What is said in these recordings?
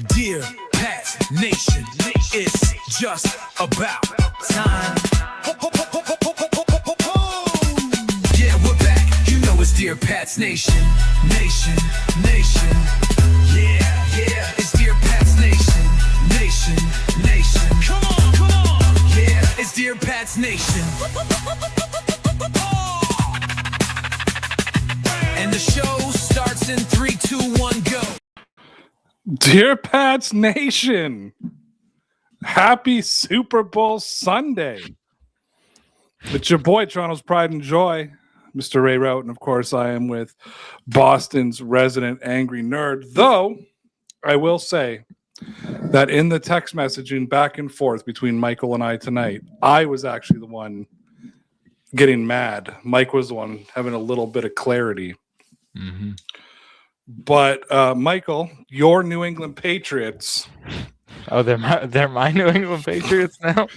Dear Pats Nation, it's just about time. Yeah, we're back. You know it's Dear Pats Nation. Nation. Yeah, it's Dear Pats Nation. Nation. Come on. Yeah, it's Dear Pats Nation. And the show starts in 3, 2, 1, go. Dear Pats Nation, happy Super Bowl Sunday. It's your boy, Toronto's Pride and Joy, Mr. Ray Rout, and of course I am with Boston's resident angry nerd, though I will say that in the text messaging back and forth between Michael and I tonight, I was actually the one getting mad. Mike was the one having a little bit of clarity. Mm-hmm. But Michael, your New England Patriots. Oh, they're my New England Patriots now.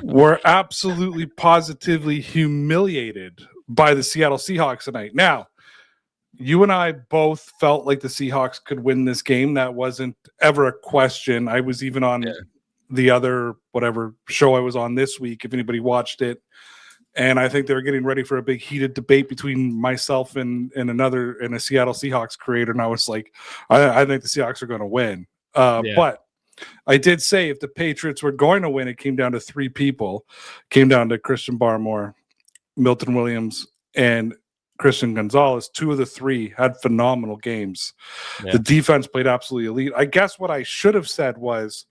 Were absolutely positively humiliated by the Seattle Seahawks tonight. Now, you and I both felt like the Seahawks could win this game. That wasn't ever a question. I was even on the other whatever show I was on this week, if anybody watched it. And I think they were getting ready for a big heated debate between myself and a Seattle Seahawks creator. And I was like, I think the Seahawks are going to win. But I did say if the Patriots were going to win, it came down to three people. It came down to Christian Barmore, Milton Williams, and Christian Gonzalez. Two of the three had phenomenal games. Yeah. The defense played absolutely elite. I guess what I should have said was,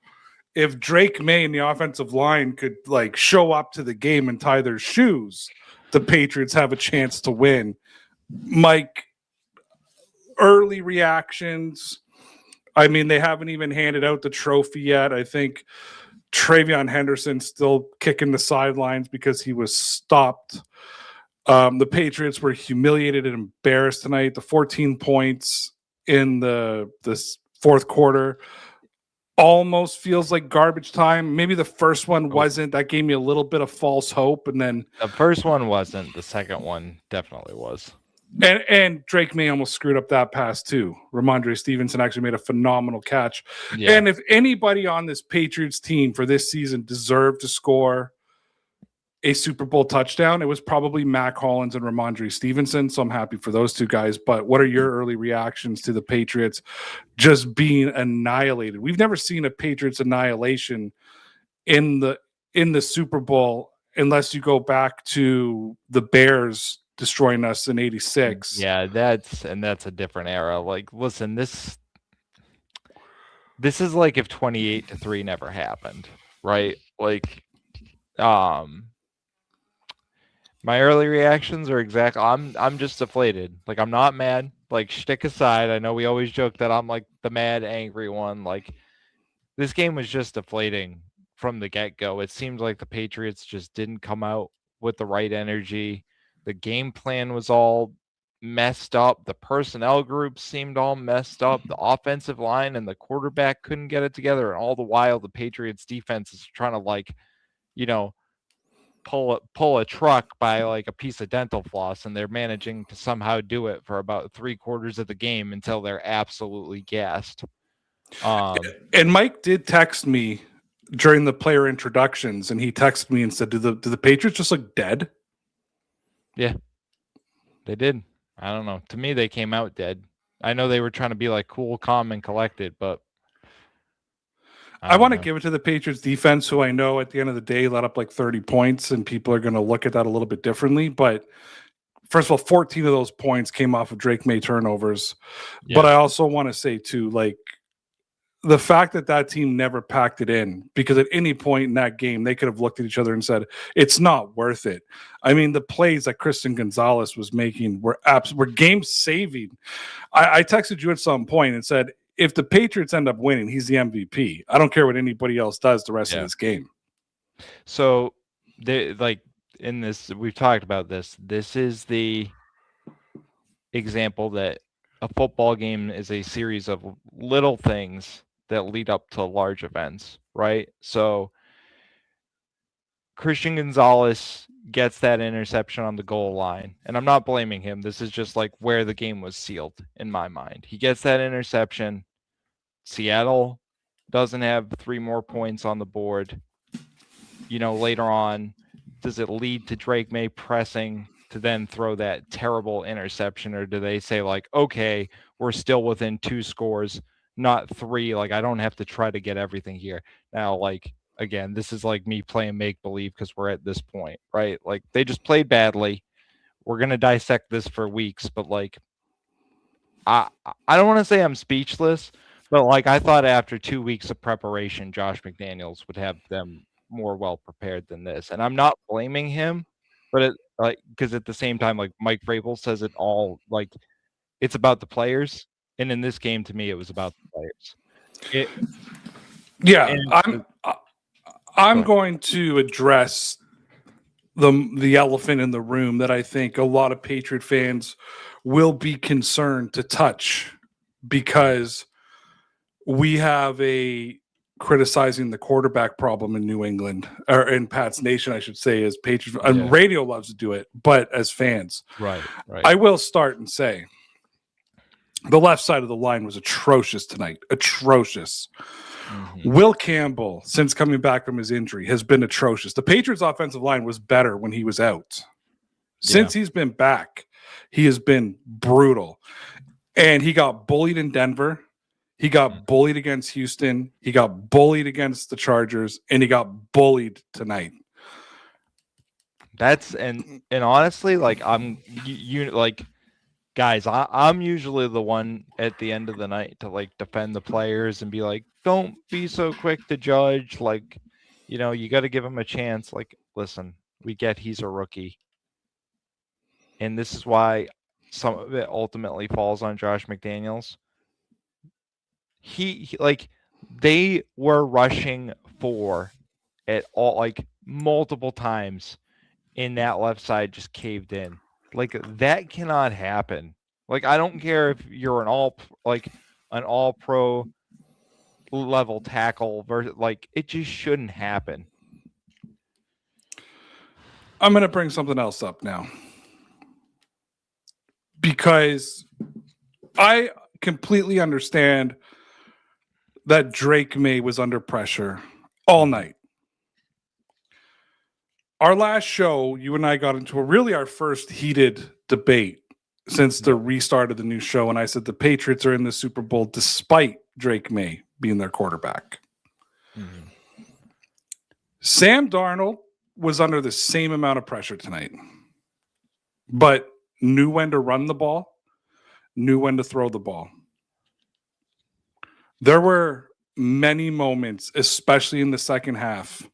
if Drake Maye and the offensive line could like show up to the game and tie their shoes, the Patriots have a chance to win. Mike, early reactions. I mean, they haven't even handed out the trophy yet. I think Travion Henderson's still kicking the sidelines because he was stopped. The Patriots were humiliated and embarrassed tonight. The 14 points in the fourth quarter almost feels like garbage time. Maybe the first one wasn't. That gave me a little bit of false hope. And then the first one wasn't. The second one definitely was. And Drake Maye almost screwed up that pass too. Ramondre Stevenson actually made a phenomenal catch. Yeah. And if anybody on this Patriots team for this season deserved to score a Super Bowl touchdown, it was probably Mac Hollins and Ramondre Stevenson. So I'm happy for those two guys. But what are your early reactions to the Patriots just being annihilated? We've never seen a Patriots annihilation in the Super Bowl unless you go back to the Bears destroying us in '86. Yeah, that's a different era. Like, listen, this is like if 28-3 never happened, right? Like, my early reactions are exactly. I'm just deflated. Like, I'm not mad. Like, shtick aside, I know we always joke that I'm like the mad, angry one. Like, this game was just deflating from the get-go. It seemed like the Patriots just didn't come out with the right energy. The game plan was all messed up. The personnel groups seemed all messed up. The offensive line and the quarterback couldn't get it together. And all the while, the Patriots defense is trying to, like, pull a truck by like a piece of dental floss, and they're managing to somehow do it for about 3/4 of the game until they're absolutely gassed. And Mike did text me during the player introductions, and he texted me and said, do the Patriots just look dead? Yeah, they did. I don't know. To me, they came out dead. I know they were trying to be like cool, calm, and collected, but I want to give it to the Patriots defense, who I know at the end of the day let up like 30 points, and people are going to look at that a little bit differently. But first of all, 14 of those points came off of Drake Maye turnovers. Yeah. But I also want to say too, like, the fact that team never packed it in, because at any point in that game, they could have looked at each other and said, it's not worth it. I mean, the plays that Christian Gonzalez was making were game saving. I texted you at some point and said, if the Patriots end up winning, he's the MVP. I don't care what anybody else does the rest of this game. So, in this, we've talked about this. This is the example that a football game is a series of little things that lead up to large events, right? So, Christian Gonzalez gets that interception on the goal line, and I'm not blaming him. This is just like where the game was sealed in my mind. He gets that interception. Seattle doesn't have 3 more points on the board, later on, does it lead to Drake Maye pressing to then throw that terrible interception? Or do they say, like, okay, we're still within 2 scores, not 3. Like, I don't have to try to get everything here. Now, like, again, this is like me playing make-believe because we're at this point, right? Like, they just played badly. We're going to dissect this for weeks, but, like, I don't want to say I'm speechless, but, like, I thought after 2 weeks of preparation, Josh McDaniels would have them more well prepared than this. And I'm not blaming him, but because at the same time, like, Mike Vrabel says it all, like, it's about the players. And in this game, to me, it was about the players. I'm going to address the elephant in the room that I think a lot of Patriot fans will be concerned to touch, because we have a criticizing the quarterback problem in New England, or in Pat's Nation, I should say, as Patriot and radio loves to do it, but as fans, right. I will start and say the left side of the line was atrocious tonight. Atrocious. Mm-hmm. Will Campbell, since coming back from his injury, has been atrocious. The Patriots' offensive line was better when he was out. Since he's been back, he has been brutal. And he got bullied in Denver. He got bullied against Houston. He got bullied against the Chargers. And he got bullied tonight. That's and honestly, like, guys, I'm usually the one at the end of the night to, like, defend the players and be like, don't be so quick to judge. Like, you got to give him a chance. Like, listen, we get he's a rookie. And this is why some of it ultimately falls on Josh McDaniels. He they were rushing 4 at all, like, multiple times, and that left side just caved in. Like, that cannot happen. Like, I don't care if you're an all pro level tackle versus, like, it just shouldn't happen. I'm going to bring something else up now, because I completely understand that Drake Maye was under pressure all night. Our last show, you and I got into our first heated debate since the restart of the new show, and I said the Patriots are in the Super Bowl despite Drake Maye being their quarterback. Mm-hmm. Sam Darnold was under the same amount of pressure tonight, but knew when to run the ball, knew when to throw the ball. There were many moments, especially in the second half,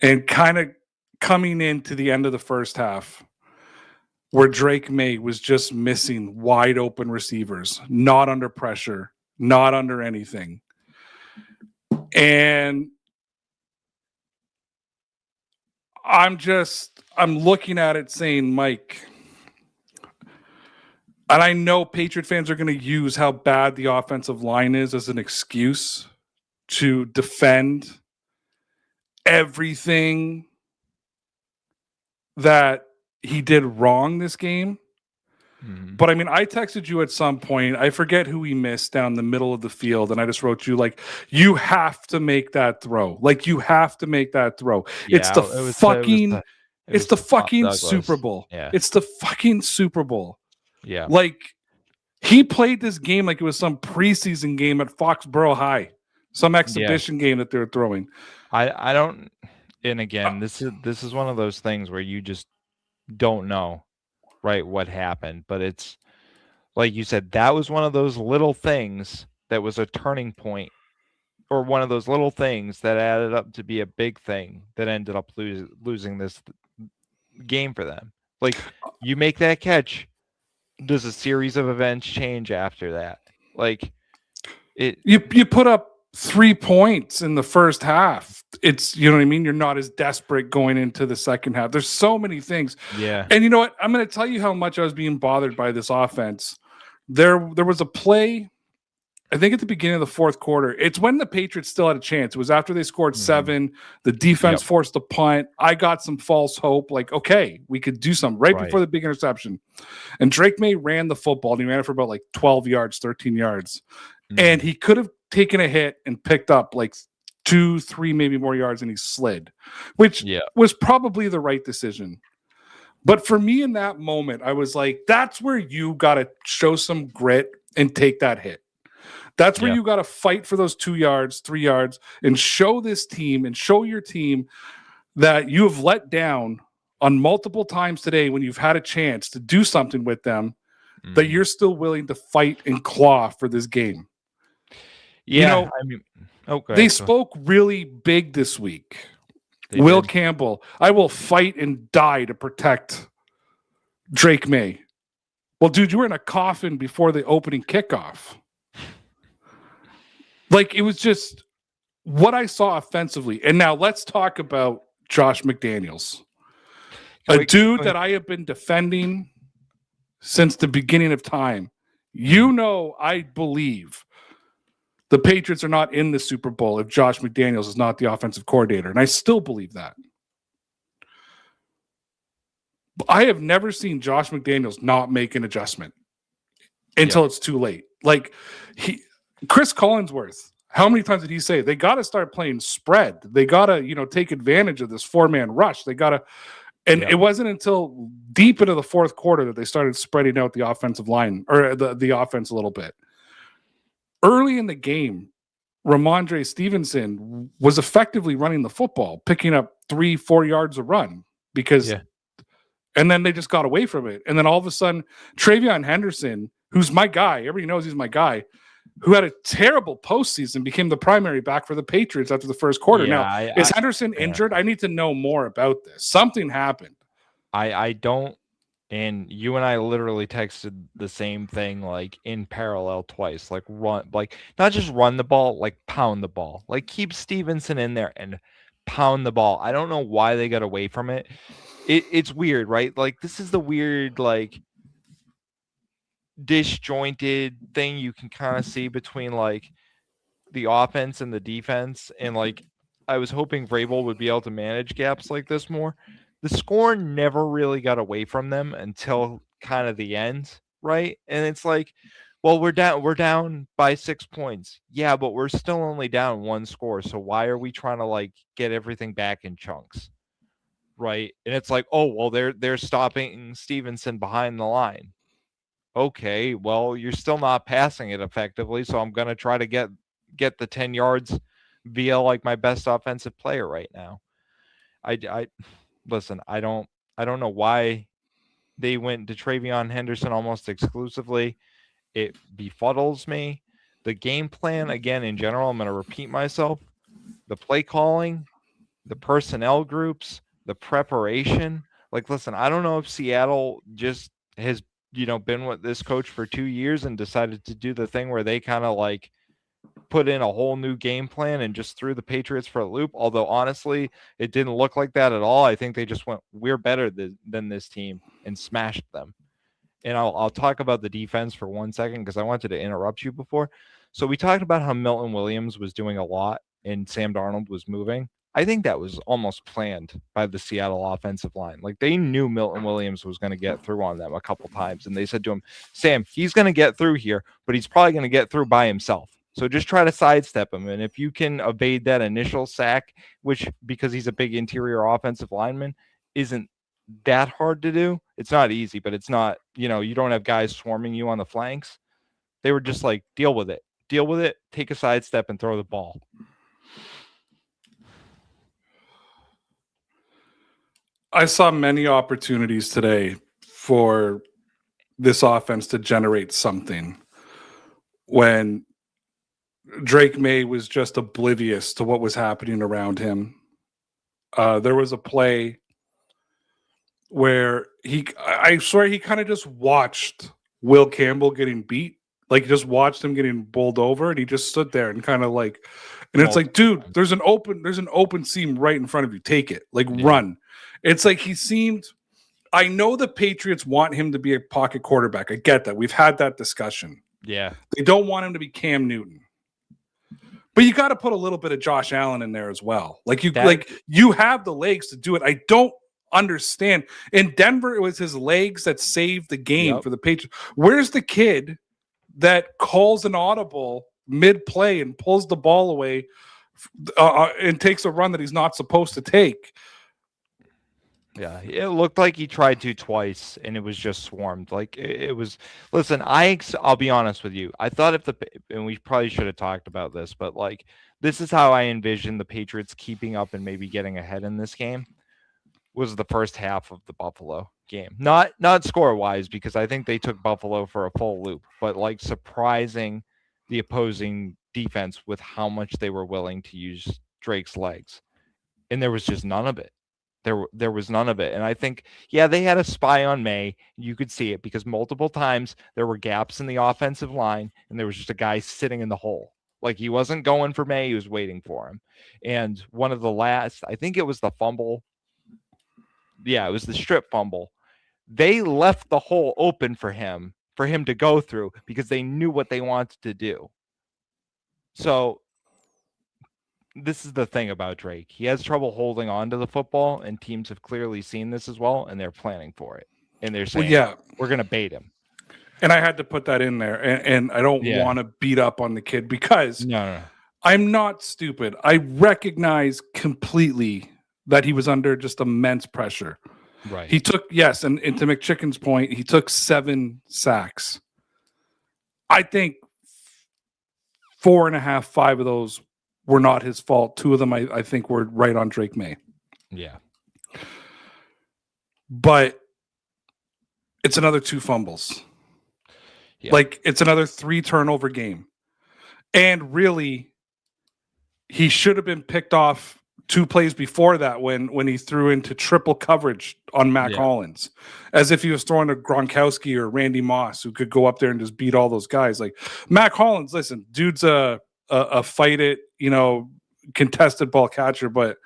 and kind of coming into the end of the first half, where Drake Maye was just missing wide open receivers, not under pressure, not under anything. And I'm looking at it saying, Mike, and I know Patriot fans are going to use how bad the offensive line is as an excuse to defend everything that he did wrong this game. Mm-hmm. But I mean, I texted you at some point, I forget who he missed down the middle of the field, and I just wrote you, like, you have to make that throw. Like, you have to make that throw. Yeah, it's the fucking Super Bowl. Yeah. It's the fucking Super Bowl. Yeah. Like, he played this game like it was some preseason game at Foxborough High, some exhibition game that they're throwing. I don't, and again, this is one of those things where you just don't know, right, what happened. But it's like you said, that was one of those little things that was a turning point, or one of those little things that added up to be a big thing that ended up losing this game for them. Like, you make that catch, does a series of events change after that? Like, you put up 3 points in the first half. It's, you know what I mean? You're not as desperate going into the second half. There's so many things. Yeah. And you know what? I'm going to tell you how much I was being bothered by this offense. There was a play, I think at the beginning of the fourth quarter. It's when the Patriots still had a chance. It was after they scored 7. The defense forced a punt. I got some false hope. Like, okay, we could do something right before the big interception. And Drake Maye ran the football, and he ran it for about like 12 yards, 13 yards. And he could have taken a hit and picked up like 2-3 maybe more yards and he slid, which was probably the right decision. But for me in that moment, I was like, that's where you got to show some grit and take that hit. That's where you got to fight for those 2 yards, 3 yards, and show this team and show your team that you have let down on multiple times today when you've had a chance to do something with them, that you're still willing to fight and claw for this game. Yeah, they spoke really big this week. Will Campbell, I will fight and die to protect Drake Maye. Well, dude, you were in a coffin before the opening kickoff. Like, it was just what I saw offensively. And now let's talk about Josh McDaniels, a dude that I have been defending since the beginning of time. I believe the Patriots are not in the Super Bowl if Josh McDaniels is not the offensive coordinator. And I still believe that. But I have never seen Josh McDaniels not make an adjustment until it's too late. Like Chris Collinsworth, how many times did he say they got to start playing spread? They got to, take advantage of this 4-man rush. They got to, and it wasn't until deep into the fourth quarter that they started spreading out the offensive line or the offense a little bit. Early in the game, Ramondre Stevenson was effectively running the football, picking up 3-4 yards a run and then they just got away from it. And then all of a sudden, Travion Henderson, who's my guy, everybody knows he's my guy, who had a terrible postseason, became the primary back for the Patriots after the first quarter. Is Henderson injured? I need to know more about this. Something happened. I don't. And you and I literally texted the same thing, like in parallel twice, like run, like not just run the ball, like pound the ball, like keep Stevenson in there and pound the ball. I don't know why they got away from it. It's weird, right? Like this is the weird, like disjointed thing you can kind of see between like the offense and the defense. And like, I was hoping Vrabel would be able to manage gaps like this more. The score never really got away from them until kind of the end, right? And it's like, well, we're down by 6 points. Yeah, but we're still only down 1 score. So why are we trying to like get everything back in chunks? Right? And it's like, oh, well, they're stopping Stevenson behind the line. Okay, well, you're still not passing it effectively, so I'm going to try to get the 10 yards via like my best offensive player right now. I listen, I don't know why they went to Travion Henderson almost exclusively. It befuddles me. The game plan, again, in general, I'm going to repeat myself. The play calling, the personnel groups, the preparation. Like, listen, I don't know if Seattle just has, been with this coach for 2 years and decided to do the thing where they kind of like put in a whole new game plan and just threw the Patriots for a loop. Although honestly, it didn't look like that at all. I think they just went, we're better than this team and smashed them. And I'll talk about the defense for 1 second because I wanted to interrupt you before. So we talked about how Milton Williams was doing a lot and Sam Darnold was moving. I think that was almost planned by the Seattle offensive line. Like they knew Milton Williams was going to get through on them a couple times. And they said to him, Sam, he's going to get through here, but he's probably going to get through by himself. So just try to sidestep him. And if you can evade that initial sack, which because he's a big interior offensive lineman, isn't that hard to do. It's not easy, but it's not, you don't have guys swarming you on the flanks. They were just like, deal with it, take a sidestep and throw the ball. I saw many opportunities today for this offense to generate something when Drake Maye was just oblivious to what was happening around him. There was a play where I swear he kind of just watched Will Campbell getting beat. Like he just watched him getting bowled over and he just stood there and kind of like, and it's like, dude, there's an open seam right in front of you. Take it, like run. It's like I know the Patriots want him to be a pocket quarterback. I get that. We've had that discussion. Yeah. They don't want him to be Cam Newton. But you got to put a little bit of Josh Allen in there as well. Like you have the legs to do it. I don't understand. In Denver, it was his legs that saved the game for the Patriots. Where's the kid that calls an audible mid-play and pulls the ball away and takes a run that he's not supposed to take. Yeah, it looked like he tried to twice, and it was just swarmed. Like it was. Listen, I'll be honest with you. I thought and we probably should have talked about this, but like this is how I envisioned the Patriots keeping up and maybe getting ahead in this game. Was the first half of the Buffalo game, not score wise, because I think they took Buffalo for a full loop, but like surprising the opposing defense with how much they were willing to use Drake's legs, and there was just none of it. There was none of it. And I think, yeah, they had a spy on Maye. You could see it because multiple times there were gaps in the offensive line and there was just a guy sitting in the hole. Like he wasn't going for Maye, he was waiting for him. And one of the last, I think it was the fumble. Yeah, it was the strip fumble. They left the hole open for him to go through because they knew what they wanted to do. So this is the thing about Drake. He has trouble holding on to the football, and teams have clearly seen this as well, and they're planning for it. And they're saying, we're going to bait him. And I had to put that in there. And I don't want to beat up on the kid because I'm not stupid. I recognize completely that he was under just immense pressure. Right. He took, and to McChicken's point, he took 7 sacks. I think 4.5, 5 of those were not his fault. 2 of them, I think, were right on Drake Maye. Yeah. But it's another 2 fumbles. Yeah. Like, it's another 3 turnover game. And really, he should have been picked off 2 plays before that when he threw into triple coverage on Mac Hollins, as if he was throwing a Gronkowski or Randy Moss who could go up there and just beat all those guys. Like, Mac Hollins, listen, dude's a fight it, contested ball catcher, but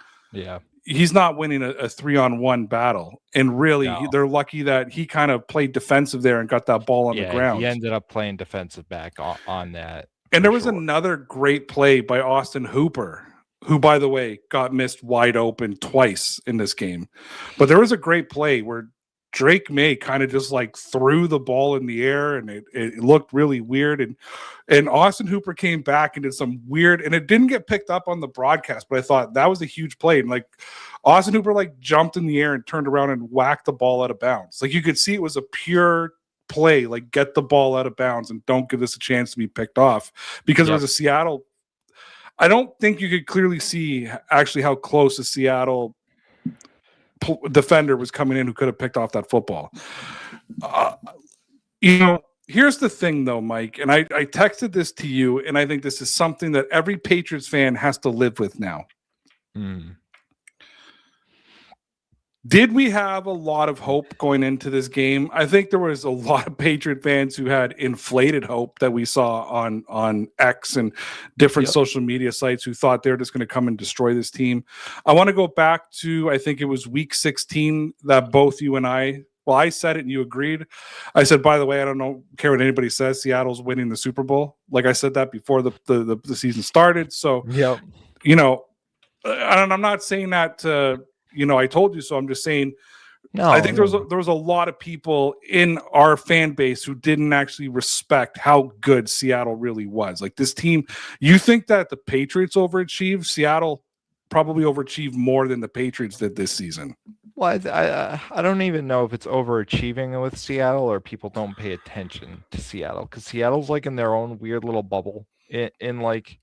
he's not winning a 3-on-1 battle. And really, they're lucky that he kind of played defensive there and got that ball on the ground. He ended up playing defensive back on that. And there was another great play by Austin Hooper, who, by the way, got missed wide open twice in this game. But there was a great play where Drake Maye kind of just like threw the ball in the air, and it looked really weird. And Austin Hooper came back and did some weird, and it didn't get picked up on the broadcast, but I thought that was a huge play. And like Austin Hooper like jumped in the air and turned around and whacked the ball out of bounds. Like you could see it was a pure play, like get the ball out of bounds and don't give this a chance to be picked off, because it was a Seattle. I don't think you could clearly see actually how close the Seattle defender was coming in who could have picked off that football. Here's the thing though, Mike, and I texted this to you, and I think this is something that every Patriots fan has to live with now. Did we have a lot of hope going into this game? I think there was a lot of Patriot fans who had inflated hope that we saw on X and different social media sites, who thought they were just going to come and destroy this team. I want to go back to, I think it was week 16 that both you and I said it and you agreed. I said, by the way, I don't care what anybody says, Seattle's winning the Super Bowl. Like I said that before the season started. So, and I'm not saying that I told you so. I'm just saying, I think there was a lot of people in our fan base who didn't actually respect how good Seattle really was. Like this team, you think that the Patriots overachieved? Seattle probably overachieved more than the Patriots did this season. Well, I don't even know if it's overachieving with Seattle or people don't pay attention to Seattle, because Seattle's like in their own weird little bubble in like,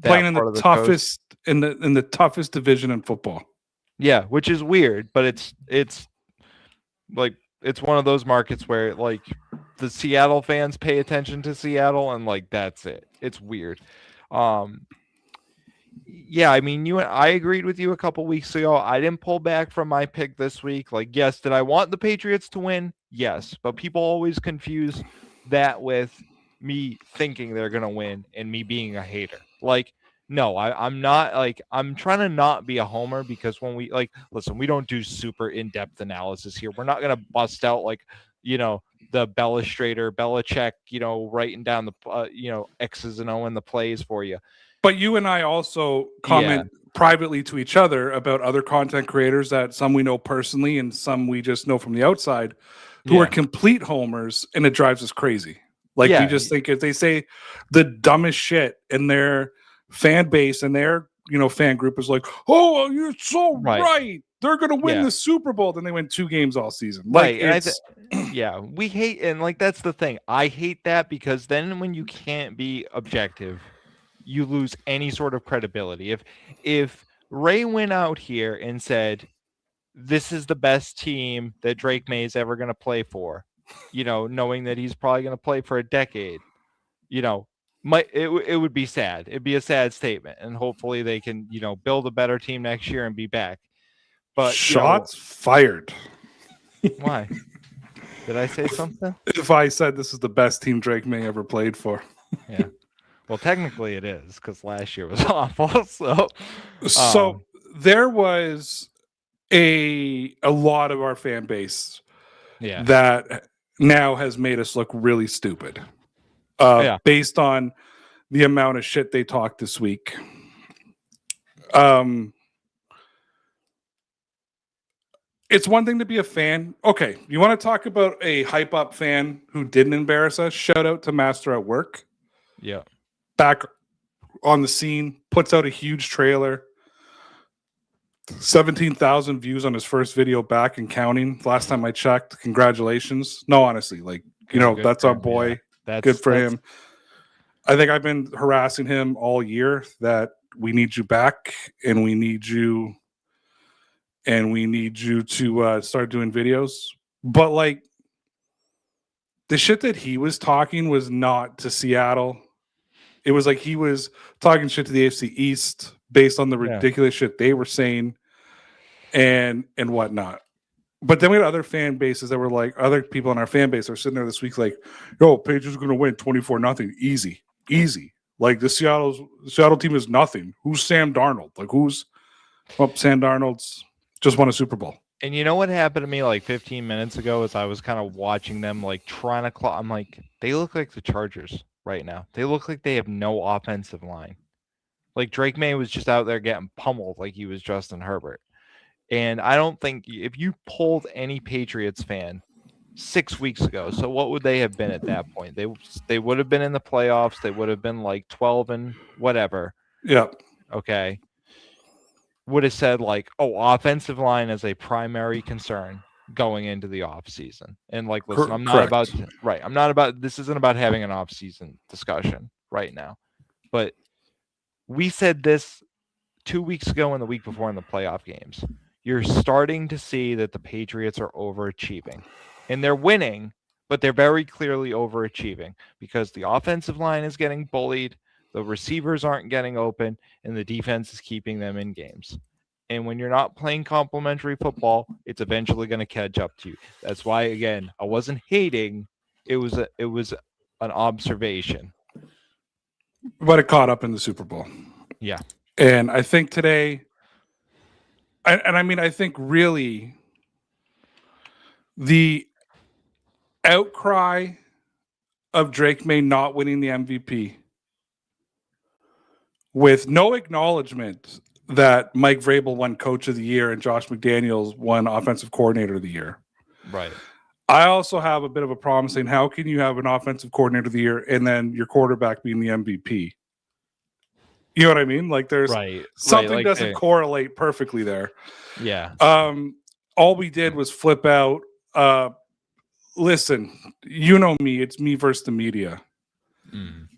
playing in the toughest in the toughest division in football. Yeah, which is weird, but it's like it's one of those markets where like the Seattle fans pay attention to Seattle, and like that's it. It's weird. Yeah, I mean, I agreed with you a couple weeks ago. I didn't pull back from my pick this week. Like, yes, did I want the Patriots to win? Yes, but people always confuse that with me thinking they're gonna win and me being a hater. Like, no, I'm not. Like, I'm trying to not be a homer, because when we listen, we don't do super in-depth analysis here. We're not gonna bust out like the Belichick, writing down the X's and O in the plays for you. But you and I also comment privately to each other about other content creators, that some we know personally and some we just know from the outside, who are complete homers, and it drives us crazy. Like, Yeah. we just think if they say the dumbest shit in their fan base and their, fan group is like, oh, you're so right. They're going to win the Super Bowl. Then they win 2 games all season. Like, right. And we hate, and like, that's the thing. I hate that because then when you can't be objective, you lose any sort of credibility. If Ray went out here and said, this is the best team that Drake Maye is ever going to play for, knowing that he's probably going to play for a decade, it would be sad. It'd be a sad statement, and hopefully they can, build a better team next year and be back. But shots fired. Why? Did I say something? If I said this is the best team Drake Maye ever played for. Yeah. Well, technically it is, because last year was awful. So there was a lot of our fan base that now has made us look really stupid based on the amount of shit they talked this week. It's one thing to be a fan. Okay, you want to talk about a hype up fan who didn't embarrass us? Shout out to Master at Work. Yeah. Back on the scene, puts out a huge trailer. 17,000 views on his first video back and counting. Last time I checked, congratulations. No, honestly, that's our boy. Yeah. Good for him. I think I've been harassing him all year that we need you back and we need you to start doing videos. But like, the shit that he was talking was not to Seattle. It was like he was talking shit to the AFC East based on the ridiculous shit they were saying and whatnot. But then we had other fan bases that were like, other people in our fan base are sitting there this week like, yo, Patriots are going to win 24-0. Easy. Like, the Seattle team is nothing. Who's Sam Darnold? Like, Sam Darnold's just won a Super Bowl. And you know what happened to me like 15 minutes ago is I was kind of watching them like trying to claw. I'm like, they look like the Chargers right now. They look like they have no offensive line. Like, Drake Maye was just out there getting pummeled like he was Justin Herbert. And I don't think if you polled any Patriots fan 6 weeks ago, so what would they have been at that point? They would have been in the playoffs. They would have been like 12 and whatever. Yeah. Okay. Would have said like, oh, offensive line is a primary concern going into the offseason. And like, listen, I'm not about this isn't about having an offseason discussion right now. But we said this 2 weeks ago and the week before in the playoff games. You're starting to see that the Patriots are overachieving. And they're winning, but they're very clearly overachieving because the offensive line is getting bullied, the receivers aren't getting open, and the defense is keeping them in games. And when you're not playing complementary football, it's eventually going to catch up to you. That's why, again, I wasn't hating. It was an observation. But it caught up in the Super Bowl. Yeah. And I think today, I think really the outcry of Drake Maye not winning the MVP with no acknowledgement that Mike Vrabel won Coach of the Year and Josh McDaniels won Offensive Coordinator of the Year. Right. I also have a bit of a problem saying, how can you have an Offensive Coordinator of the Year and then your quarterback being the MVP? You know what I mean? Like, there's something like doesn't correlate perfectly there. Yeah. All we did was flip out. Listen, you know me. It's me versus the media.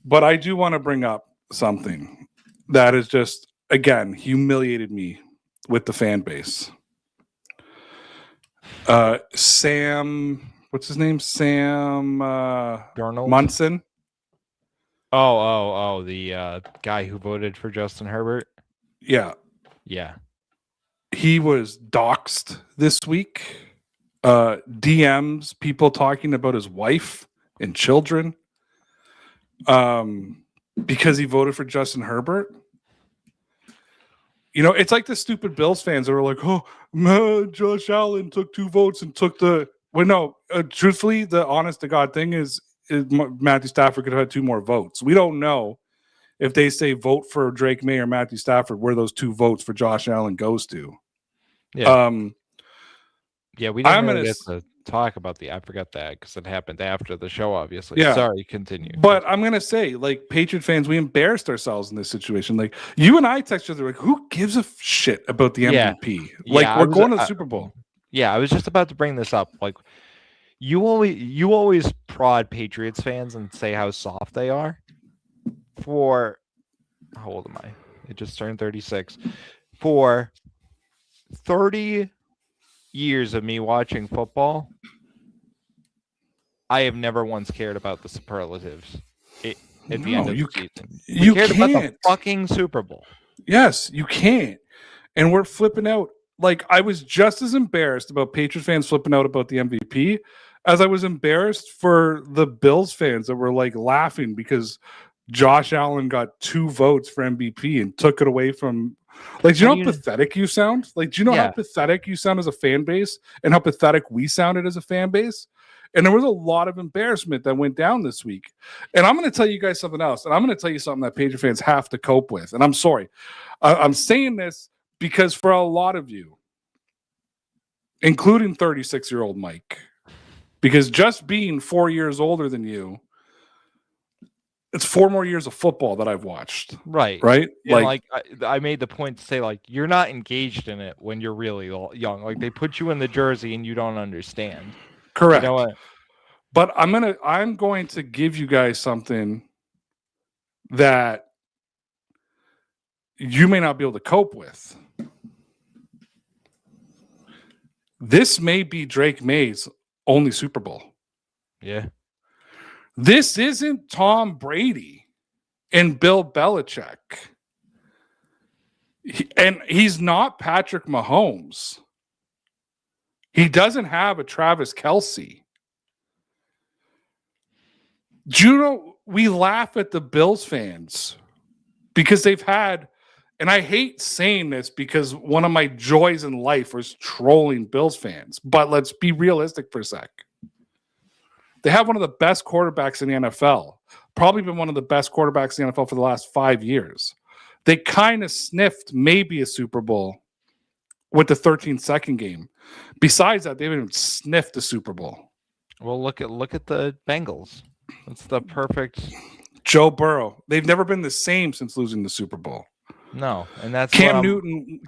But I do want to bring up something that is just, again, humiliated me with the fan base. Sam, what's his name? Sam Darnold? Munson. Oh, the guy who voted for Justin Herbert? Yeah. Yeah. He was doxxed this week. DMs, people talking about his wife and children because he voted for Justin Herbert. You know, it's like the stupid Bills fans that were like, oh, man, Josh Allen took 2 votes and took the... Well, no, truthfully, the honest to God thing is Matthew Stafford could have had 2 more votes. We don't know if they say vote for Drake Maye or Matthew Stafford where those 2 votes for Josh Allen goes to. Yeah. Yeah, we didn't really get talk about I forgot that because it happened after the show, obviously. Yeah. Sorry, continue. But I'm gonna say, like, Patriot fans, we embarrassed ourselves in this situation. Like, you and I text each other, like, who gives a shit about the Yeah. MVP? Like, Yeah, we're going to the Super Bowl. Yeah, I was just about to bring this up. Like, you always prod Patriots fans and say how soft they are. For how old am I? I just turned 36. For 30 years of me watching football, I have never once cared about the superlatives at the end of the season. We cared about the fucking Super Bowl. Yes, you can't. And we're flipping out. Like, I was just as embarrassed about Patriots fans flipping out about the MVP as I was embarrassed for the Bills fans that were like laughing because Josh Allen got 2 votes for MVP and took it away from. Like, do you know how pathetic you sound? Like, do you know how pathetic you sound as a fan base and how pathetic we sounded as a fan base? And there was a lot of embarrassment that went down this week. And I'm going to tell you guys something else. And I'm going to tell you something that Patriot fans have to cope with. And I'm sorry. I'm saying this because for a lot of you, including 36-year-old Mike, because just being 4 years older than you, it's 4 more years of football that I've watched. Right. Yeah, like I made the point to say, like, you're not engaged in it when you're really young. Like, they put you in the jersey and you don't understand. Correct. You know what? But I'm going to give you guys something that you may not be able to cope with. This may be Drake Maye's only Super Bowl. Yeah. This isn't Tom Brady and Bill Belichick. And he's not Patrick Mahomes. He doesn't have a Travis Kelce. Do you know, we laugh at the Bills fans because they've had, and I hate saying this because one of my joys in life was trolling Bills fans, but let's be realistic for a sec. They have one of the best quarterbacks in the NFL, probably been one of the best quarterbacks in the NFL for the last 5 years. They kind of sniffed maybe a Super Bowl with the 13-second game. Besides that, they haven't even sniffed the Super Bowl. Well, look at the Bengals. That's the perfect. Joe Burrow. They've never been the same since losing the Super Bowl. No, and that's Cam Newton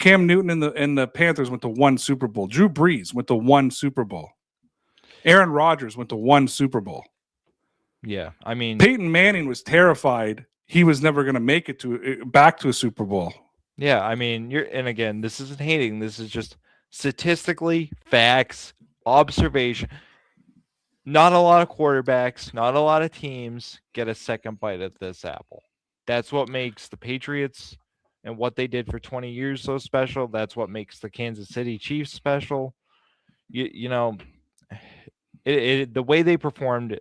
and the Panthers went to 1 Super Bowl. Drew Brees went to 1 Super Bowl. Aaron Rodgers went to 1 Super Bowl. Yeah, I mean, Peyton Manning was terrified he was never going to make it back to a Super Bowl. Yeah, I mean, and again, this isn't hating. This is just statistically, facts, observation. Not a lot of quarterbacks, not a lot of teams get a second bite at this apple. That's what makes the Patriots and what they did for 20 years so special. That's what makes the Kansas City Chiefs special. You know, the way they performed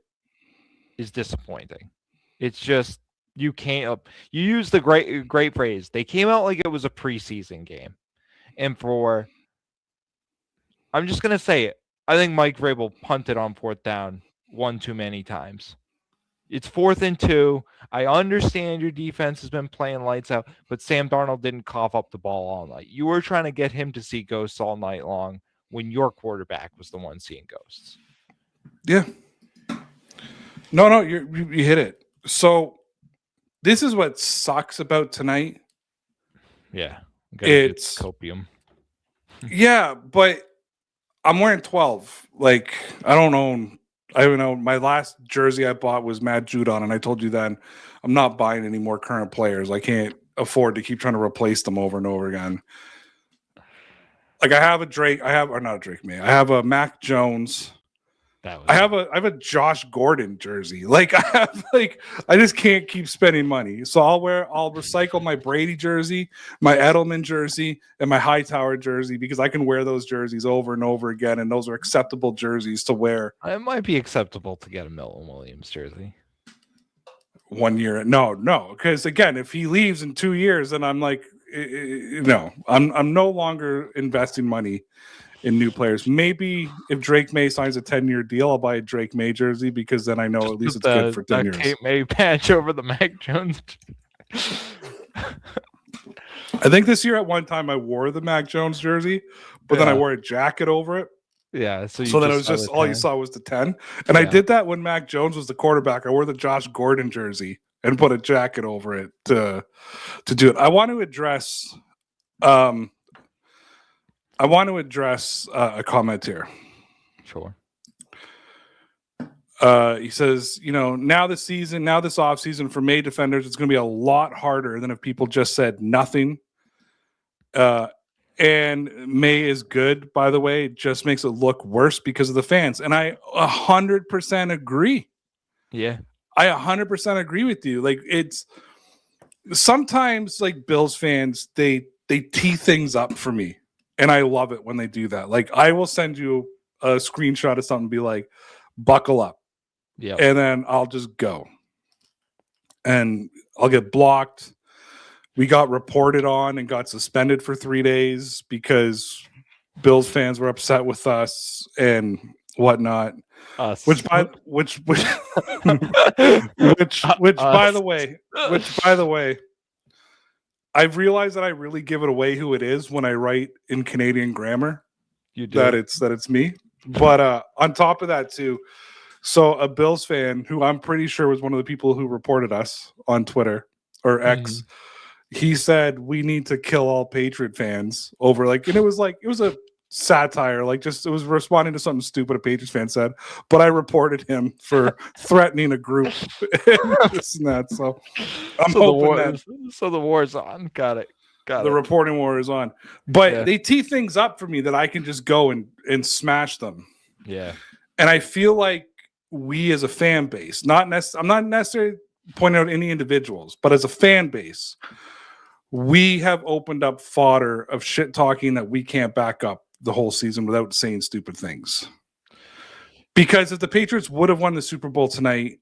is disappointing. It's just, you can't. You use the great phrase. They came out like it was a preseason game, and I'm just gonna say it. I think Mike Vrabel punted on 4th down 1 too many times. It's 4th and 2. I understand your defense has been playing lights out, but Sam Darnold didn't cough up the ball all night. You were trying to get him to see ghosts all night long when your quarterback was the one seeing ghosts. Yeah. No, you hit it. So this is what sucks about tonight. Yeah. It's copium. Yeah, but I'm wearing 12. Like, I don't know. My last jersey I bought was Matt Judon, and I told you then I'm not buying any more current players. I can't afford to keep trying to replace them over and over again. Like, I have I have a Mac Jones. I have a Josh Gordon jersey. Like, I just can't keep spending money. So I'll recycle my Brady jersey, my Edelman jersey, and my Hightower jersey because I can wear those jerseys over and over again, and those are acceptable jerseys to wear. It might be acceptable to get a Milton Williams jersey. 1 year. No, because again, if he leaves in 2 years, then I'm like, no, I'm no longer investing money in new players. Maybe if Drake Maye signs a 10-year deal, I'll buy a Drake Maye jersey because then I know at least it's good for 10 years. Kate May patch over the Mac Jones. I think this year at one time I wore the Mac Jones jersey, but then I wore a jacket over it. Yeah. So then it was just all you saw was the 10. And I did that when Mac Jones was the quarterback. I wore the Josh Gordon jersey and put a jacket over it to do it. I want to address a comment here. Sure. He says, now this offseason for Maye defenders, it's going to be a lot harder than if people just said nothing. And Maye is good, by the way. It just makes it look worse because of the fans. And I 100% agree. Yeah. I 100% agree with you. Like, it's sometimes like Bills fans, they tee things up for me. And I love it when they do that. Like, I will send you a screenshot of something and be like, buckle up. Yeah. And then I'll just go. And I'll get blocked. We got reported on and got suspended for 3 days because Bills fans were upset with us and whatnot. Us. Which by the way, I've realized that I really give it away who it is when I write in Canadian grammar. You do. That it's me. But on top of that too, so a Bills fan who I'm pretty sure was one of the people who reported us on Twitter or X, he said we need to kill all Patriot fans over and it was a satire, it was responding to something stupid a Patriots fan said, but I reported him for threatening a group and this and that. So I'm hoping the war's on. Got it. The reporting war is on. But they tee things up for me that I can just go and smash them. Yeah. And I feel like we as a fan base, I'm not necessarily pointing out any individuals, but as a fan base, we have opened up fodder of shit talking that we can't back up the whole season without saying stupid things. Because if the Patriots would have won the Super Bowl tonight,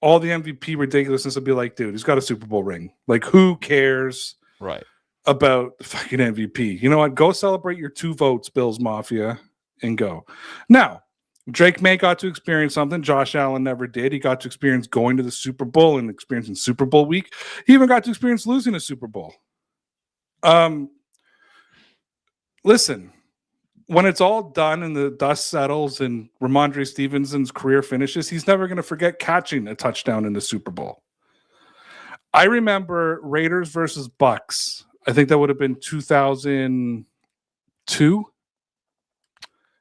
all the MVP ridiculousness would be like, dude, he's got a Super Bowl ring. Like, who cares about the fucking MVP? You know what? Go celebrate your 2 votes, Bills Mafia, and go. Now, Drake Maye got to experience something Josh Allen never did. He got to experience going to the Super Bowl and experiencing Super Bowl week. He even got to experience losing a Super Bowl. Listen, when it's all done and the dust settles and Ramondre Stevenson's career finishes, he's never going to forget catching a touchdown in the Super Bowl. I remember Raiders versus Bucks. I think that would have been 2002.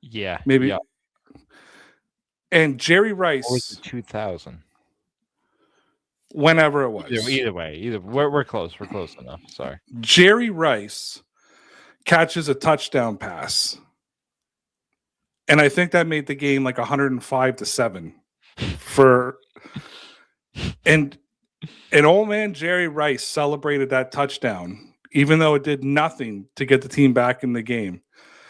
Yeah. Maybe. Yeah. And Jerry Rice. Or was it 2000? Whenever it was. Either way. We're close. We're close enough. Sorry. Jerry Rice catches a touchdown pass. And I think that made the game 105-7 and old man Jerry Rice celebrated that touchdown, even though it did nothing to get the team back in the game.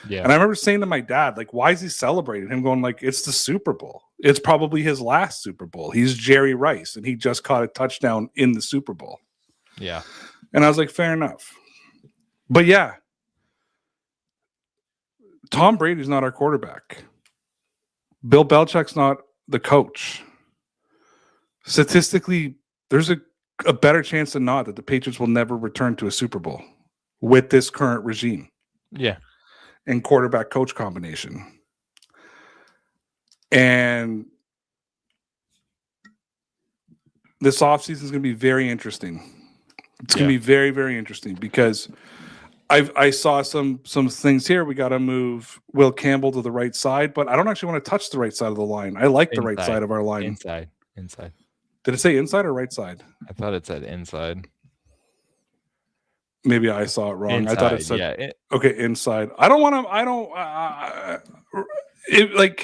Yeah. And I remember saying to my dad, why is he celebrating? Him going it's the Super Bowl. It's probably his last Super Bowl. He's Jerry Rice, and he just caught a touchdown in the Super Bowl. Yeah. And I was like, fair enough. But yeah, Tom Brady's not our quarterback. Bill Belichick's not the coach. Statistically, there's a better chance than not that the Patriots will never return to a Super Bowl with this current regime. Yeah. And quarterback coach combination. And this offseason is going to be very interesting. It's going to be very, very interesting because I saw some things here. We got to move Will Campbell to the right side, but I don't actually want to touch the right side of the line. I like the right side of our line. Inside. Did it say inside or right side? I thought it said inside. Maybe I saw it wrong. Inside, I thought it said okay, inside. I don't want to.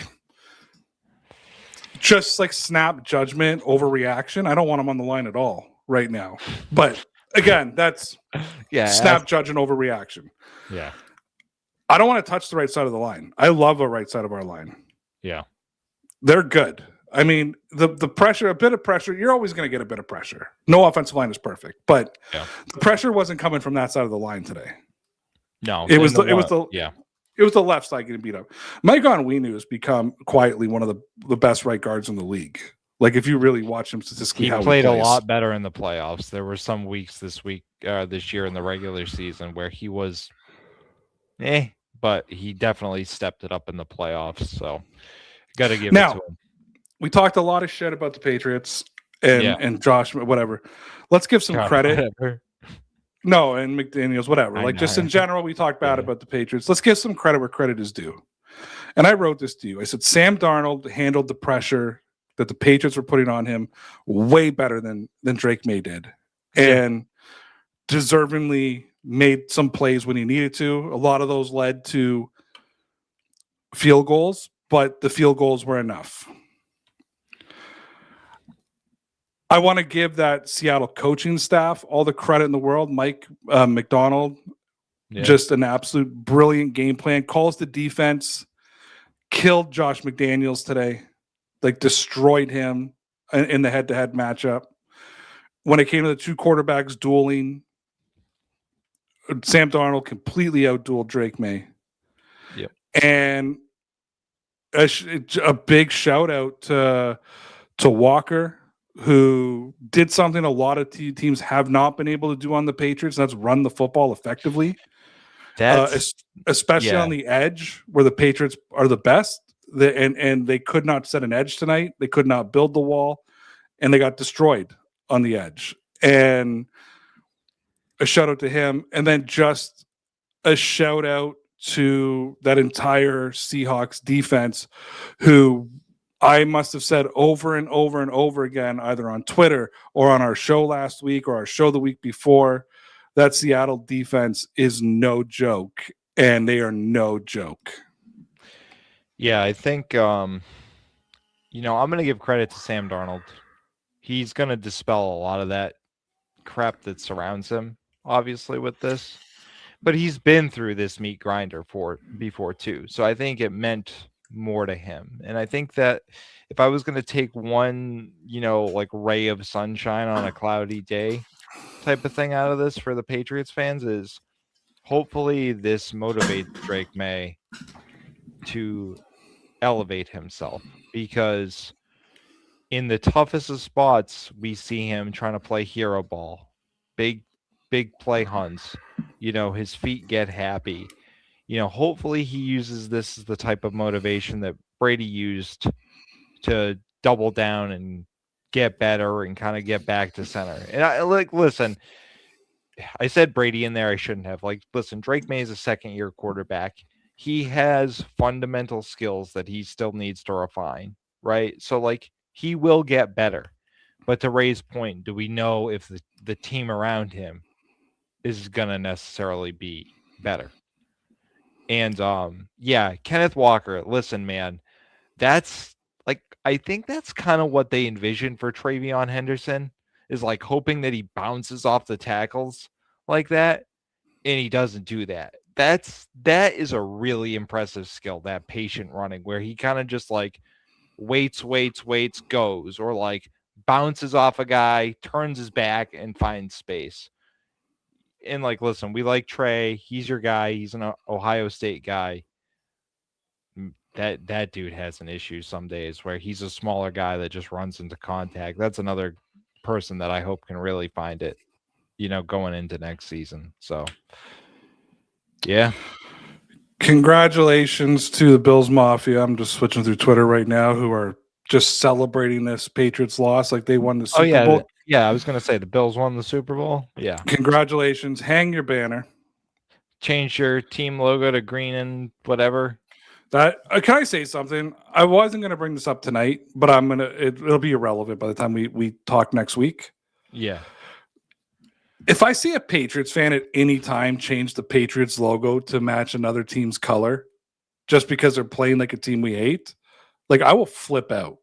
Just snap judgment, overreaction. I don't want him on the line at all right now. But again, that's snap judgment, overreaction. Yeah. I don't want to touch the right side of the line. I love the right side of our line. Yeah. They're good. I mean, the pressure, a bit of pressure, you're always going to get a bit of pressure. No offensive line is perfect, but the pressure wasn't coming from that side of the line today. No. It was the left side getting beat up. Mike Onwenu has become quietly one of the best right guards in the league. If you really watch him statistically, he played a lot better in the playoffs. There were some weeks this year in the regular season where he was, but he definitely stepped it up in the playoffs. So got to give it Now, to him. we talked a lot of shit about the Patriots Yeah. and Josh, whatever. Let's give some God, credit. whatever. No, and McDaniels, whatever. I Like, just know. in general, we talked bad Yeah. about the Patriots. Let's give some credit where credit is due. And I wrote this to you. I said Sam Darnold handled the pressure that the Patriots were putting on him way better than Drake Maye did, and deservingly made some plays when he needed to. A lot of those led to field goals, but the field goals were enough. I want to give that Seattle coaching staff all the credit in the world. Mike McDonald, just an absolute brilliant game plan. Calls the defense, killed Josh McDaniels today, like destroyed him in the head-to-head matchup. When it came to the two quarterbacks dueling, Sam Darnold completely outdueled Drake Maye. Yep. And a big shout out to Walker, who did something a lot of teams have not been able to do on the Patriots. That's run the football effectively. Especially on the edge where the Patriots are the best. And they could not set an edge tonight. They could not build the wall, and they got destroyed on the edge. And a shout out to him. And then just a shout out to that entire Seahawks defense, who I must have said over and over and over again, either on Twitter or on our show last week or our show the week before, that Seattle defense is no joke, and they are no joke. Yeah, I think, I'm going to give credit to Sam Darnold. He's going to dispel a lot of that crap that surrounds him, obviously, with this. But he's been through this meat grinder before, too. So I think it meant more to him. And I think that if I was going to take one, like ray of sunshine on a cloudy day type of thing out of this for the Patriots fans, is hopefully this motivates Drake Maye to elevate himself, because in the toughest of spots, we see him trying to play hero ball, big play hunts, his feet get happy. Hopefully he uses this as the type of motivation that Brady used to double down and get better and kind of get back to center. And listen, I said Brady in there. I shouldn't have. Listen, Drake Maye is a second-year quarterback. He has fundamental skills that he still needs to refine, right? So, he will get better. But to Ray's point, do we know if the team around him is going to necessarily be better? And, Kenneth Walker, listen, man, that's, I think that's kind of what they envisioned for Travion Henderson, is hoping that he bounces off the tackles like that, and he doesn't do that. That is a really impressive skill, that patient running, where he kind of just waits, goes, or bounces off a guy, turns his back, and finds space. And listen, we like Trey. He's your guy. He's an Ohio State guy. That dude has an issue some days where he's a smaller guy that just runs into contact. That's another person that I hope can really find it, going into next season. So, yeah. Congratulations to the Bills Mafia. I'm just switching through Twitter right now, who are just celebrating this Patriots loss like they won the Super Bowl. Yeah, I was going to say the Bills won the Super Bowl. Yeah. Congratulations. Hang your banner. Change your team logo to green and whatever. Can I say something? I wasn't going to bring this up tonight, but it'll be irrelevant by the time we talk next week. Yeah. If I see a Patriots fan at any time change the Patriots logo to match another team's color just because they're playing like a team we hate, I will flip out.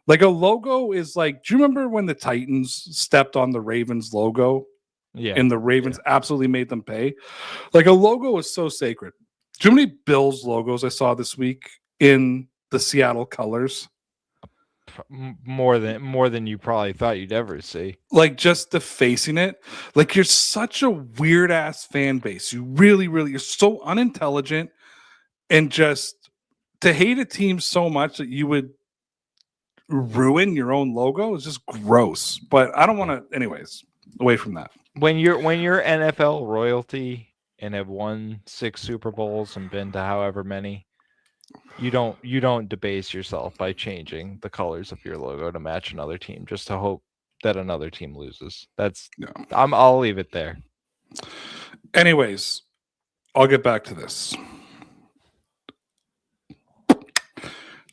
A logo is do you remember when the Titans stepped on the Ravens logo? Yeah. And the Ravens absolutely made them pay? A logo is so sacred. Do you know how many Bills logos I saw this week in the Seattle colors? More than you probably thought you'd ever see. Just defacing it. You're such a weird ass fan base. You really, really, you're so unintelligent, and just to hate a team so much that you would ruin your own logo is just gross. But I don't want to, anyways, away from that. When you're NFL royalty and have won 6 Super Bowls and been to however many, you don't debase yourself by changing the colors of your logo to match another team just to hope that another team loses. I'll leave it there. Anyways, I'll get back to this.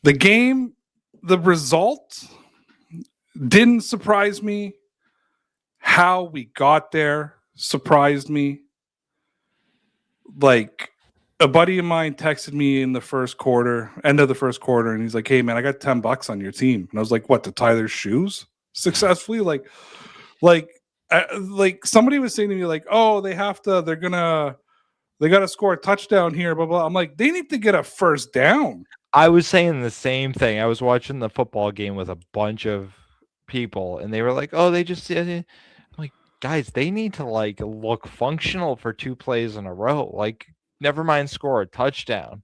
The game, the result didn't surprise me. How we got there surprised me. Like, a buddy of mine texted me in the end of the first quarter, and he's like, "Hey man, I got $10 on your team." And I was like, "What, to tie their shoes successfully?" Like somebody was saying to me, like, "Oh, they got to score a touchdown here, blah blah." I'm like, they need to get a first down. I was saying the same thing. I was watching the football game with a bunch of people, and they were like, "Oh, they just." I'm like, guys, they need to like look functional for 2 plays in a row. Like, never mind score a touchdown.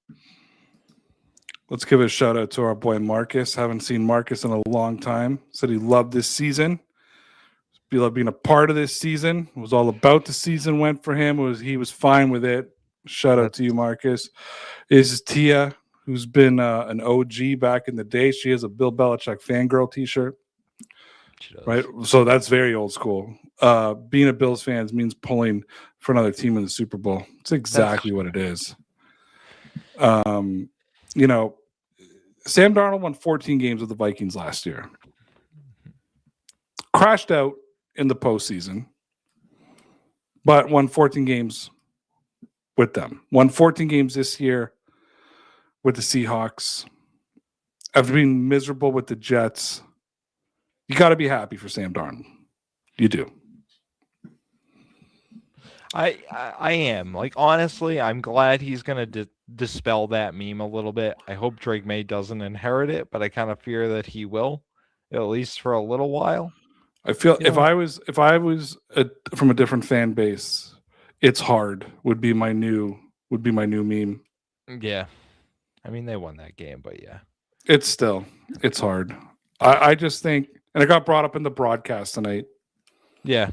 Let's give a shout out to our boy Marcus. Haven't seen Marcus in a long time. Said he loved this season. He loved being a part of this season. It was all about the season went for him. He was fine with it. Shout out to you, Marcus. This is Tia, who's been an OG back in the day. She has a Bill Belichick fangirl t-shirt. Right? So that's very old school. Being a Bills fan means pulling for another team in the Super Bowl. It's exactly what it is. You know, Sam Darnold won 14 games with the Vikings last year. Crashed out in the postseason, but won 14 games with them. Won 14 games this year with the Seahawks. After being miserable with the Jets, you got to be happy for Sam Darnold. You do. I am. Like, honestly, I'm glad he's going to dispel that meme a little bit. I hope Drake Maye doesn't inherit it, but I kind of fear that he will, at least for a little while. I feel if I was from a different fan base, it's hard would be my new meme. Yeah. I mean, they won that game, but yeah. It's hard. I just think, and it got brought up in the broadcast tonight. Yeah.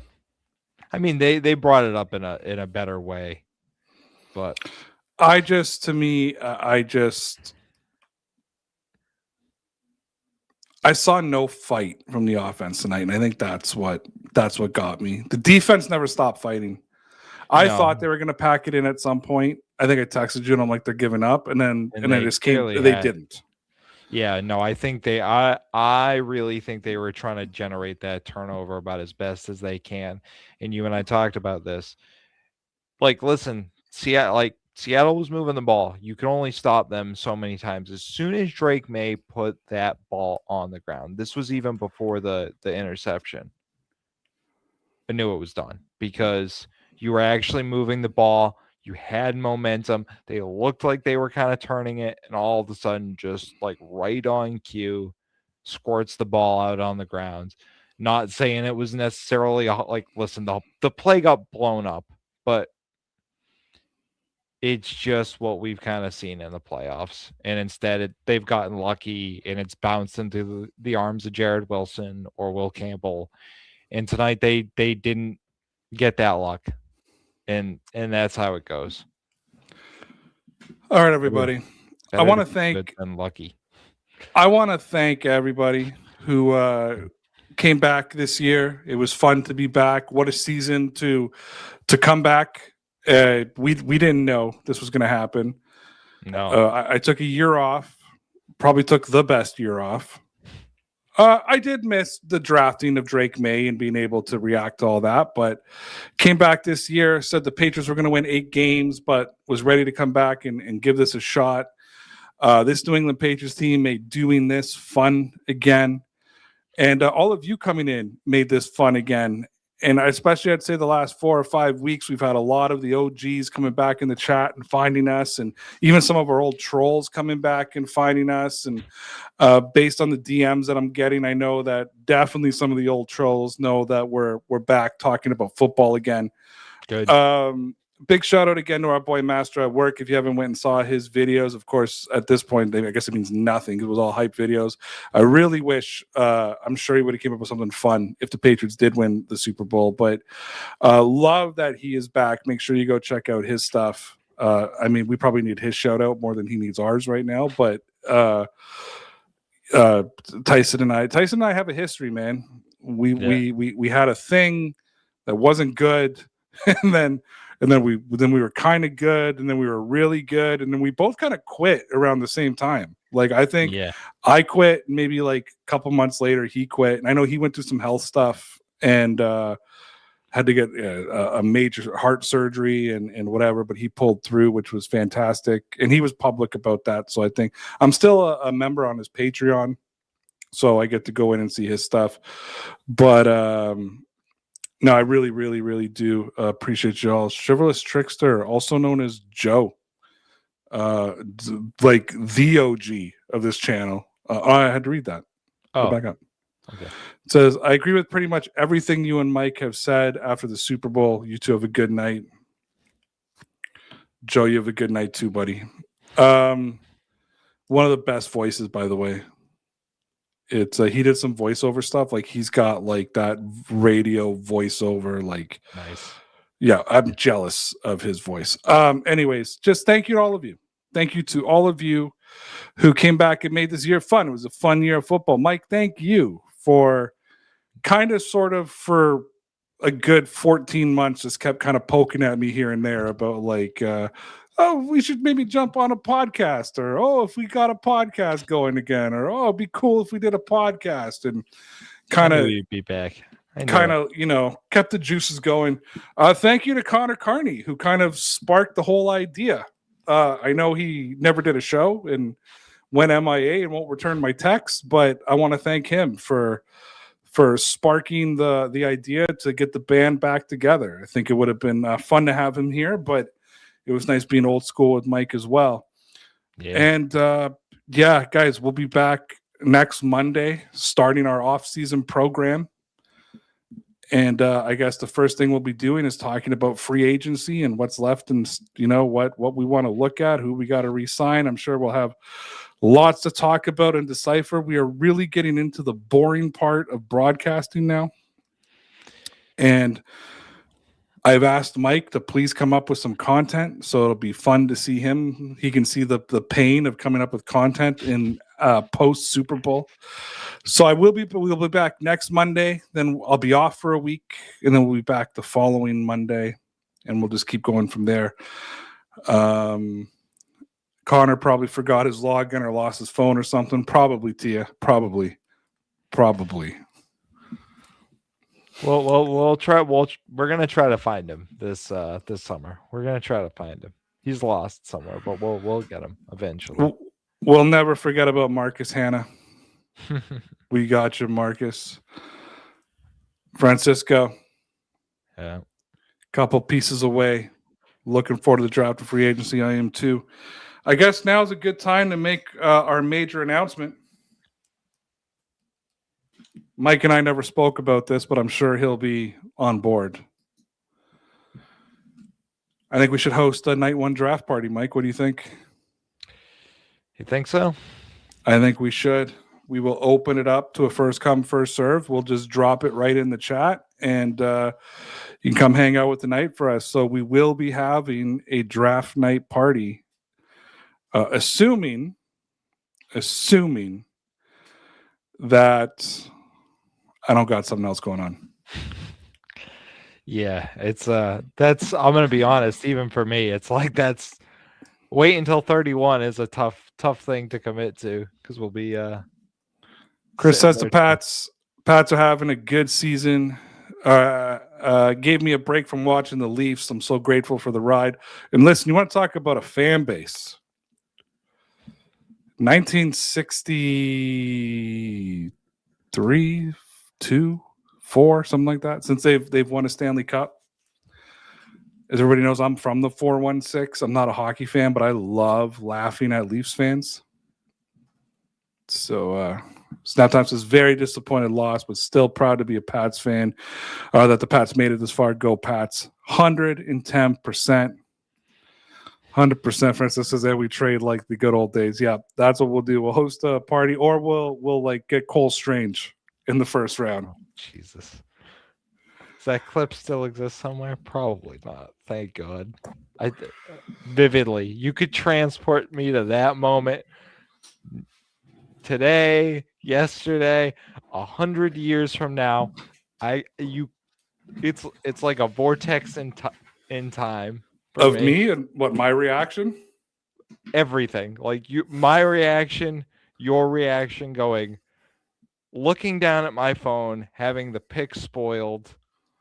I mean, they brought it up in a better way, but I saw no fight from the offense tonight, and I think that's what got me. The defense never stopped fighting. I thought they were going to pack it in at some point. I think I texted you, and I'm like, they're giving up, and then they just came. They didn't. Yeah, no, I think I really think they were trying to generate that turnover about as best as they can. And you and I talked about this. Like, listen, Seattle was moving the ball. You can only stop them so many times. As soon as Drake Maye put that ball on the ground, this was even before the interception, I knew it was done because you were actually moving the ball. You had momentum. They looked like they were kind of turning it, and all of a sudden, just like right on cue, squirts the ball out on the ground. Not saying it was necessarily listen, the play got blown up, but it's just what we've kind of seen in the playoffs. And instead, they've gotten lucky, and it's bounced into the arms of Jared Wilson or Will Campbell. And tonight, they didn't get that luck. And that's how it goes. All right, everybody. I want to thank everybody who came back this year. It was fun to be back. What a season to come back. We didn't know this was going to happen. No, I took a year off. Probably took the best year off. I did miss the drafting of Drake Maye and being able to react to all that, but came back this year, said the Patriots were going to win 8 games, but was ready to come back and give this a shot. This New England Patriots team made doing this fun again. And all of you coming in made this fun again. And especially, I'd say the last 4 or 5 weeks, we've had a lot of the OGs coming back in the chat and finding us, and even some of our old trolls coming back and finding us. And based on the DMs that I'm getting, I know that definitely some of the old trolls know that we're back talking about football again. Good. big shout out again to our boy Master at Work. If you haven't went and saw his videos, of course, at this point, I guess it means nothing. It was all hype videos. I really wish, I'm sure he would have came up with something fun if the Patriots did win the Super Bowl. But love that he is back. Make sure you go check out his stuff. I mean, we probably need his shout out more than he needs ours right now. But Tyson and I have a history, man. We had a thing that wasn't good, and then we were kind of good, and then we were really good, and then we both kind of quit around the same time. Like I think I quit, maybe like a couple months later he quit, and I know he went through some health stuff and had to get a major heart surgery and whatever, but he pulled through, which was fantastic, and he was public about that. So I think I'm still a member on his Patreon, so I get to go in and see his stuff. But no, I really, really, really do appreciate y'all. Chivalrous Trickster, also known as Joe, like the OG of this channel. I had to read that. Go back up. Okay. It says, I agree with pretty much everything you and Mike have said after the Super Bowl. You two have a good night. Joe, you have a good night too, buddy. One of the best voices, by the way. It's he did some voiceover stuff. Like he's got like that radio voiceover. Like, nice. Yeah, I'm jealous of his voice. Anyways, just thank you to all of you. Thank you to all of you who came back and made this year fun. It was a fun year of football. Mike, thank you for sort of for a good 14 months just kept kind of poking at me here and there about like, oh, we should maybe jump on a podcast, or oh, if we got a podcast going again, or oh, it'd be cool if we did a podcast, and kind of be back. Kind of, kept the juices going. Thank you to Connor Carney, who kind of sparked the whole idea. I know he never did a show and went MIA and won't return my texts, but I want to thank him for sparking the idea to get the band back together. I think it would have been fun to have him here, but it was nice being old school with Mike as well. Yeah. And guys, we'll be back next Monday, starting our off-season program. And I guess the first thing we'll be doing is talking about free agency and what's left, and what we want to look at, who we got to re-sign. I'm sure we'll have lots to talk about and decipher. We are really getting into the boring part of broadcasting now. And I've asked Mike to please come up with some content, so it'll be fun to see him. He can see the pain of coming up with content in post Super Bowl. So we'll be back next Monday. Then I'll be off for a week, and then we'll be back the following Monday, and we'll just keep going from there. Connor probably forgot his login or lost his phone or something. Probably, Tia. Probably. We'll try. We're gonna try to find him this summer. We're gonna try to find him. He's lost somewhere, but we'll get him eventually. We'll never forget about Marcus Hanna. We got you, Marcus. Francisco. Yeah. Couple pieces away. Looking forward to the draft of free agency. I am too. I guess now is a good time to make our major announcement. Mike and I never spoke about this, but I'm sure he'll be on board. I think we should host a night one draft party. Mike, what do you think? You think so? I think we should. We will open it up to a first come, first serve. We'll just drop it right in the chat, and you can come hang out with the night for us. So we will be having a draft night party, assuming that I don't got something else going on. Yeah, it's that's, I'm gonna be honest, even for me, it's like that's wait until 31 is a tough thing to commit to, because we'll be Chris says the Pats are having a good season. Gave me a break from watching the Leafs. I'm so grateful for the ride. And listen, you want to talk about a fan base? 1963, 2, 4, something like that. Since they've won a Stanley Cup. As everybody knows, I'm from the 416. I'm not a hockey fan, but I love laughing at Leafs fans. So Snaptime says very disappointed loss, but still proud to be a Pats fan. That the Pats made it this far. Go Pats. 110%. 100%. Francis says that we trade like the good old days. Yeah, that's what we'll do. We'll host a party, or we'll like get Cole Strange in the first round. Oh, Jesus. Does that clip still exist somewhere? Probably not. Thank God. Vividly, you could transport me to that moment today, yesterday, 100 years from now. It's like a vortex in time of me and what my reaction. Everything, like my reaction, your reaction, looking down at my phone, having the pick spoiled,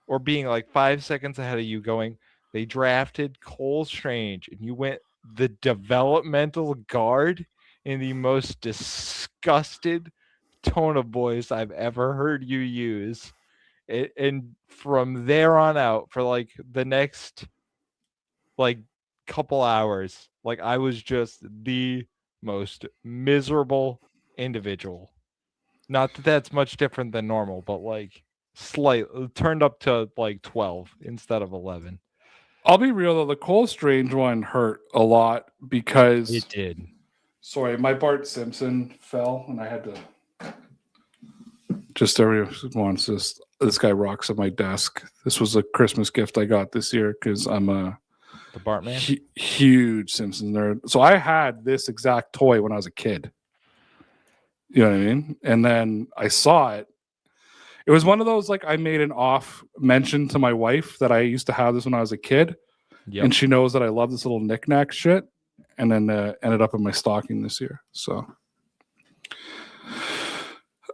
or being like 5 seconds ahead of you, going, they drafted Cole Strange, and you went the developmental guard in the most disgusted tone of voice I've ever heard you use. And from there on out, for like the next like couple hours, like I was just the most miserable individual. Not that that's much different than normal, but like slightly turned up to like 12 instead of 11. I'll be real though, the Cole Strange one hurt a lot because it did. Sorry, my Bart Simpson fell and I had to just everyone says this guy rocks at my desk. This was a Christmas gift I got this year because I'm a the Bart man, huge Simpsons nerd. So I had this exact toy when I was a kid. You know what I mean? And then I saw it. It was one of those, like, I made an off mention to my wife that I used to have this when I was a kid. Yep. And she knows that I love this little knickknack shit. And then ended up in my stocking this year. So,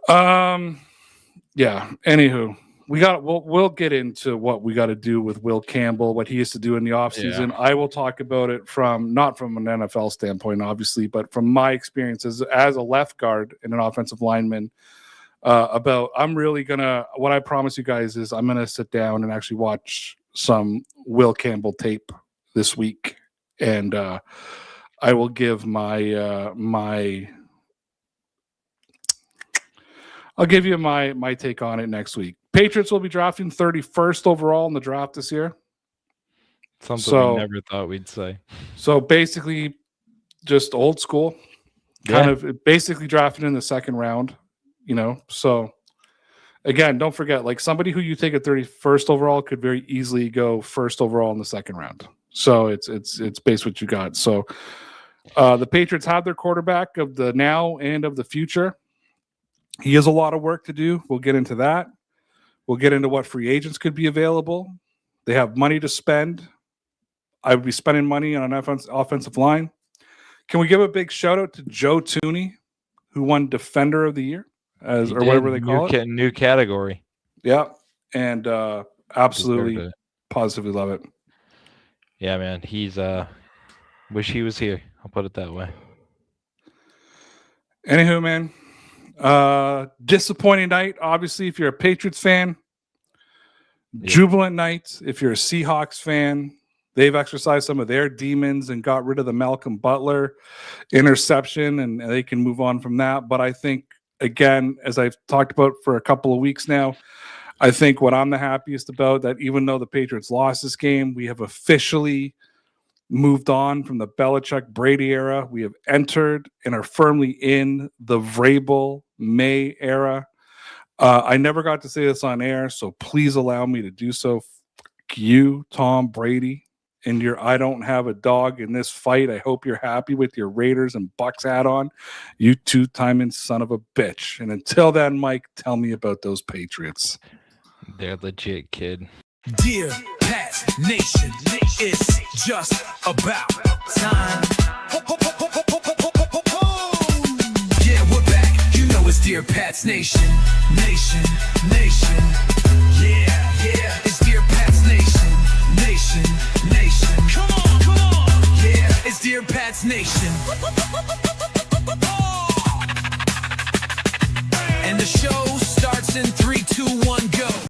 yeah. Anywho, we'll get into what we got to do with Will Campbell, what he used to do in the offseason. Yeah. I will talk about it not from an NFL standpoint, obviously, but from my experiences as a left guard and an offensive lineman. What I promise you guys is I'm gonna sit down and actually watch some Will Campbell tape this week, and I will give my I'll give you my take on it next week. Patriots will be drafting 31st overall in the draft this year. Something we never thought we'd say. So basically, just old school, kind of basically drafted in the second round. You know, so again, don't forget, like somebody who you take at 31st overall could very easily go first overall in the second round. So it's based what you got. So the Patriots have their quarterback of the now and of the future. He has a lot of work to do. We'll get into that. We'll get into what free agents could be available. They have money to spend. I would be spending money on an offensive line. Can we give a big shout out to Joe Tooney, who won Defender of the Year? Or whatever they call it. New category. Yeah. And absolutely positively love it. Yeah, man. He's wish he was here. I'll put it that way. Anywho, man. Disappointing night, obviously, if you're a Patriots fan. Yeah. Jubilant night if you're a Seahawks fan. They've exercised some of their demons and got rid of the Malcolm Butler interception, and they can move on from that. But I think, again, as I've talked about for a couple of weeks now, I think what I'm the happiest about, that even though the Patriots lost this game, we have officially moved on from the Belichick-Brady era. We have entered and are firmly in the Vrabel-Maye era. I never got to say this on air, so please allow me to do so. Fuck you, Tom Brady, and your I don't have a dog in this fight. I hope you're happy with your Raiders and Bucks hat on. You two-timing son of a bitch. And until then, Mike, tell me about those Patriots. They're legit, kid. Dear Pats Nation, it's just about time. Yeah, we're back. You know it's Dear Pats Nation. Nation. Yeah, it's Dear Pats Nation. Nation. Come on. Yeah, it's Dear Pats Nation. And the show starts in 3.